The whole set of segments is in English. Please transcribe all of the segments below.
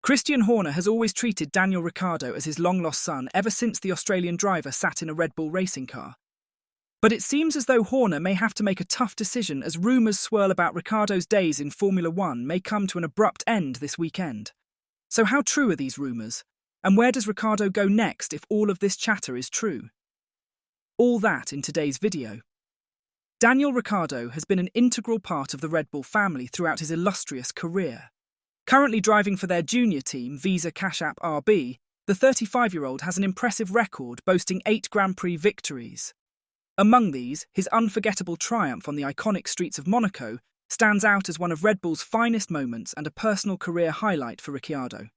Christian Horner has always treated Daniel Ricciardo as his long-lost son ever since the Australian driver sat in a Red Bull racing car. But it seems as though Horner may have to make a tough decision as rumours swirl about Ricciardo's days in Formula One may come to an abrupt end this weekend. So how true are these rumours? And where does Ricciardo go next if all of this chatter is true? All that in today's video. Daniel Ricciardo has been an integral part of the Red Bull family throughout his illustrious career. Currently driving for their junior team, Visa Cash App RB, the 35-year-old has an impressive record boasting 8 Grand Prix victories. Among these, his unforgettable triumph on the iconic streets of Monaco stands out as one of Red Bull's finest moments and a personal career highlight for Ricciardo.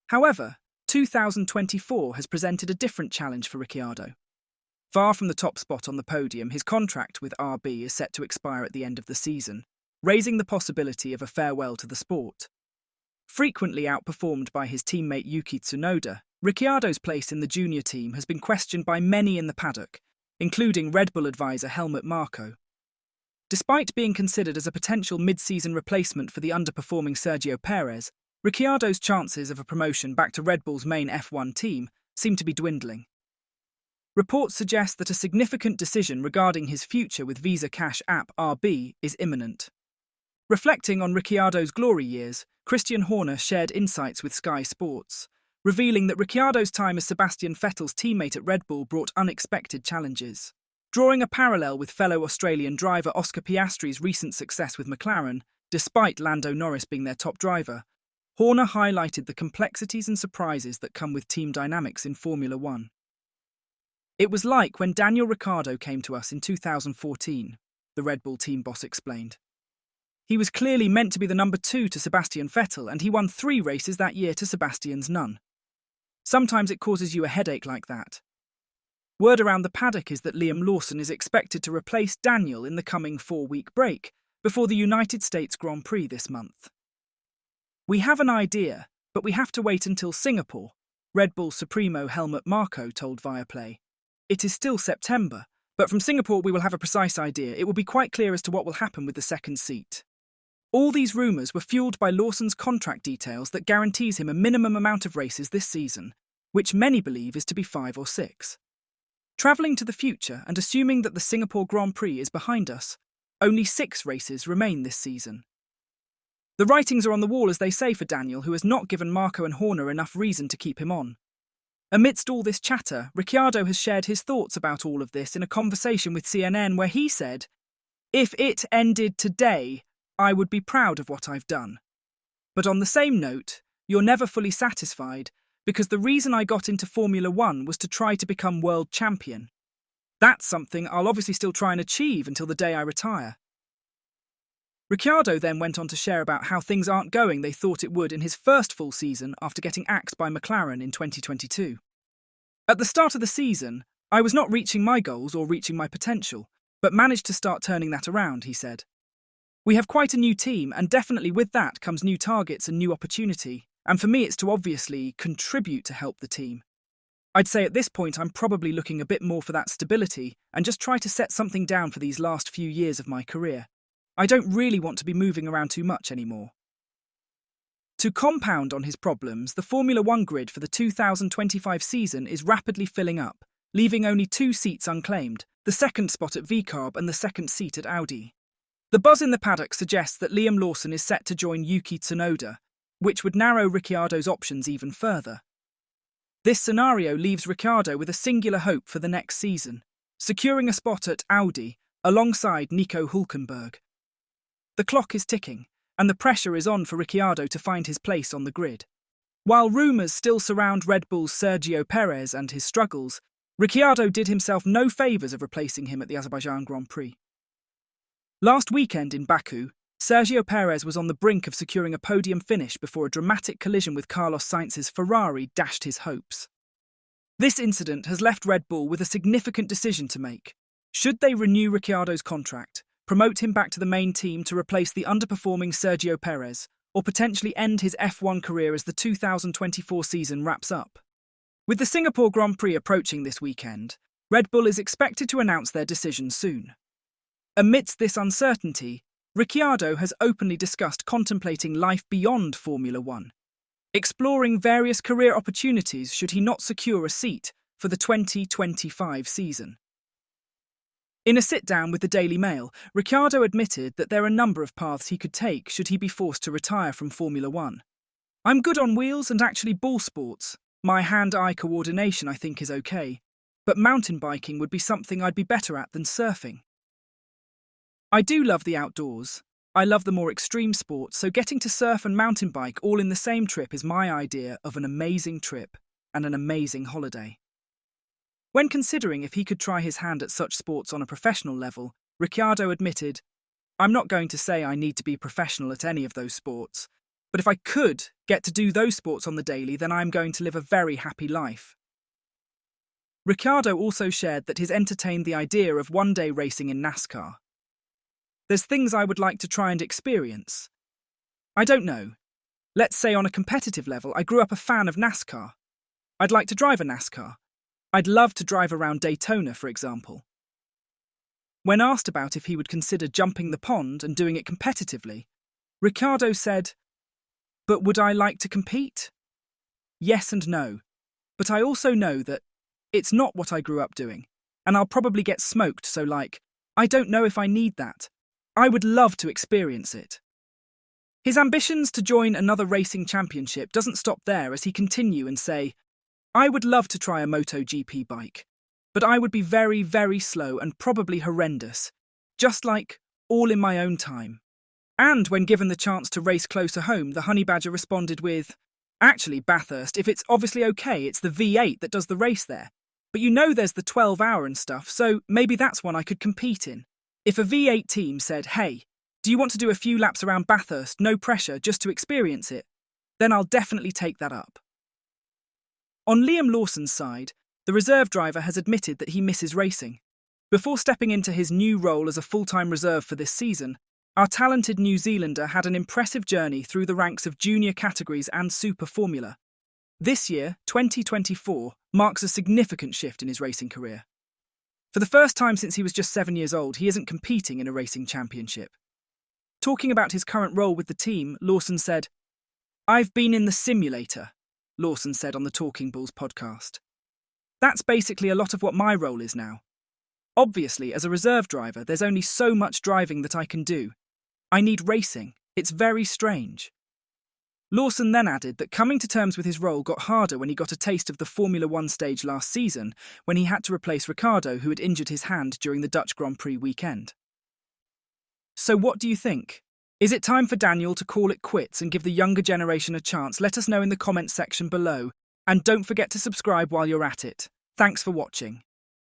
However, 2024 has presented a different challenge for Ricciardo. Far from the top spot on the podium, his contract with RB is set to expire at the end of the season, raising the possibility of a farewell to the sport. Frequently outperformed by his teammate Yuki Tsunoda, Ricciardo's place in the junior team has been questioned by many in the paddock, including Red Bull advisor Helmut Marko. Despite being considered as a potential mid-season replacement for the underperforming Sergio Perez, Ricciardo's chances of a promotion back to Red Bull's main F1 team seem to be dwindling. Reports suggest that a significant decision regarding his future with Visa Cash App RB is imminent. Reflecting on Ricciardo's glory years, Christian Horner shared insights with Sky Sports, revealing that Ricciardo's time as Sebastian Vettel's teammate at Red Bull brought unexpected challenges. Drawing a parallel with fellow Australian driver Oscar Piastri's recent success with McLaren, despite Lando Norris being their top driver, Horner highlighted the complexities and surprises that come with team dynamics in Formula One. It was like when Daniel Ricciardo came to us in 2014, the Red Bull team boss explained. He was clearly meant to be the number 2 to Sebastian Vettel, and he won 3 races that year to Sebastian's none. Sometimes it causes you a headache like that. Word around the paddock is that Liam Lawson is expected to replace Daniel in the coming 4-week break before the United States Grand Prix this month. We have an idea, but we have to wait until Singapore, Red Bull Supremo Helmut Marko told Viaplay. It is still September, but from Singapore we will have a precise idea. It will be quite clear as to what will happen with the second seat. All these rumours were fueled by Lawson's contract details that guarantees him a minimum amount of races this season, which many believe is to be 5 or 6. Travelling to the future and assuming that the Singapore Grand Prix is behind us, only 6 races remain this season. The writings are on the wall, as they say, for Daniel, who has not given Marko and Horner enough reason to keep him on. Amidst all this chatter, Ricciardo has shared his thoughts about all of this in a conversation with CNN where he said, "If it ended today, I would be proud of what I've done. But on the same note, you're never fully satisfied, because the reason I got into Formula One was to try to become world champion. That's something I'll obviously still try and achieve until the day I retire." Ricciardo then went on to share about how things aren't going they thought it would in his first full season after getting axed by McLaren in 2022. "At the start of the season, I was not reaching my goals or reaching my potential, but managed to start turning that around," he said. "We have quite a new team, and definitely with that comes new targets and new opportunity, and for me it's to obviously contribute to help the team. I'd say at this point I'm probably looking a bit more for that stability and just try to set something down for these last few years of my career. I don't really want to be moving around too much anymore." To compound on his problems, the Formula One grid for the 2025 season is rapidly filling up, leaving only 2 seats unclaimed, the second spot at VCARB and the second seat at Audi. The buzz in the paddock suggests that Liam Lawson is set to join Yuki Tsunoda, which would narrow Ricciardo's options even further. This scenario leaves Ricciardo with a singular hope for the next season, securing a spot at Audi alongside Nico Hülkenberg. The clock is ticking, and the pressure is on for Ricciardo to find his place on the grid. While rumours still surround Red Bull's Sergio Perez and his struggles, Ricciardo did himself no favours of replacing him at the Azerbaijan Grand Prix. Last weekend in Baku, Sergio Perez was on the brink of securing a podium finish before a dramatic collision with Carlos Sainz's Ferrari dashed his hopes. This incident has left Red Bull with a significant decision to make. Should they renew Ricciardo's contract, promote him back to the main team to replace the underperforming Sergio Perez, or potentially end his F1 career as the 2024 season wraps up? With the Singapore Grand Prix approaching this weekend, Red Bull is expected to announce their decision soon. Amidst this uncertainty, Ricciardo has openly discussed contemplating life beyond Formula One. exploring various career opportunities should he not secure a seat for the 2025 season. In a sit-down with the Daily Mail, Ricciardo admitted that there are a number of paths he could take should he be forced to retire from Formula One. "I'm good on wheels and actually ball sports. My hand-eye coordination I think is okay, but mountain biking would be something I'd be better at than surfing. I do love the outdoors. I love the more extreme sports, so getting to surf and mountain bike all in the same trip is my idea of an amazing trip and an amazing holiday." When considering if he could try his hand at such sports on a professional level, Ricciardo admitted, "I'm not going to say I need to be professional at any of those sports, but if I could get to do those sports on the daily, then I'm going to live a very happy life." Ricciardo also shared that he's entertained the idea of one-day racing in NASCAR. "There's things I would like to try and experience. I don't know. Let's say on a competitive level, I grew up a fan of NASCAR. I'd like to drive a NASCAR. I'd love to drive around Daytona, for example." When asked about if he would consider jumping the pond and doing it competitively, Ricciardo said, "But would I like to compete? Yes and no. But I also know that it's not what I grew up doing, and I'll probably get smoked, so I don't know if I need that. I would love to experience it." His ambitions to join another racing championship doesn't stop there as he continue and say, "I would love to try a MotoGP bike, but I would be very, very slow and probably horrendous, just all in my own time." And when given the chance to race closer home, the Honey Badger responded with, "Actually, Bathurst, if it's obviously okay, it's the V8 that does the race there. But there's the 12-hour and stuff, so maybe that's one I could compete in. If a V8 team said, 'Hey, do you want to do a few laps around Bathurst, no pressure, just to experience it?' then I'll definitely take that up." On Liam Lawson's side, the reserve driver has admitted that he misses racing. Before stepping into his new role as a full-time reserve for this season, our talented New Zealander had an impressive journey through the ranks of junior categories and Super Formula. This year, 2024, marks a significant shift in his racing career. For the first time since he was just 7 years old, he isn't competing in a racing championship. Talking about his current role with the team, Lawson said, "I've been in the simulator," Lawson said on the Talking Bulls podcast. "That's basically a lot of what my role is now. Obviously, as a reserve driver, there's only so much driving that I can do. I need racing. It's very strange." Lawson then added that coming to terms with his role got harder when he got a taste of the Formula One stage last season, when he had to replace Ricciardo, who had injured his hand during the Dutch Grand Prix weekend. So what do you think? Is it time for Daniel to call it quits and give the younger generation a chance? Let us know in the comments section below. And don't forget to subscribe while you're at it. Thanks for watching.